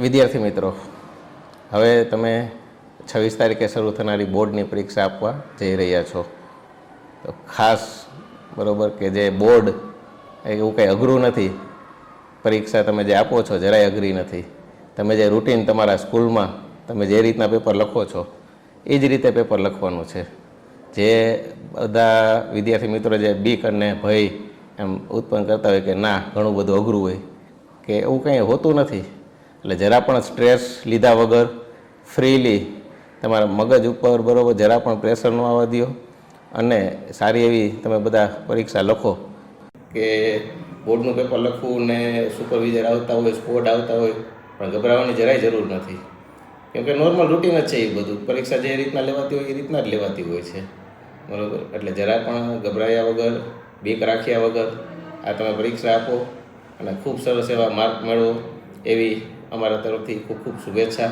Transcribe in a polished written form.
વિદ્યાર્થી મિત્રો, હવે તમે 26 તારીખે શરૂ થનારી બોર્ડની પરીક્ષા આપવા જઈ રહ્યા છો. તો ખાસ બરાબર કે જે બોર્ડ એવું કંઈ અઘરું નથી. પરીક્ષા તમે જે આપો છો જરાય અઘરી નથી. તમે જે રૂટીન તમારા સ્કૂલમાં તમે જે રીતના પેપર લખો છો એ જ રીતે પેપર લખવાનું છે. જે બધા વિદ્યાર્થી મિત્રો જે બીક અને ભય એમ ઉત્પન્ન કરતા હોય કે ના ઘણું બધું અઘરું હોય કે એવું કંઈ હોતું નથી. એટલે જરા પણ સ્ટ્રેસ લીધા વગર ફ્રીલી તમારા મગજ ઉપર બરાબર જરા પણ પ્રેશર ન આવવા દો અને સારી એવી તમે બધા પરીક્ષા લખો. કે બોર્ડનું પેપર લખવું ને સુપરવિઝર આવતા હોય, સ્કોડ આવતા હોય, પણ ગભરાવાની જરાય જરૂર નથી. કેમ કે નોર્મલ રૂટીન જ છે એ બધું. પરીક્ષા જે રીતના લેવાતી હોય એ રીતના જ લેવાતી હોય છે, બરાબર. એટલે જરા પણ ગભરાયા વગર, બીક રાખ્યા વગર આ તમે પરીક્ષા આપો અને ખૂબ સરસ એવા માર્ક મેળવો એવી અમારા તરફથી ખૂબ ખૂબ શુભેચ્છા.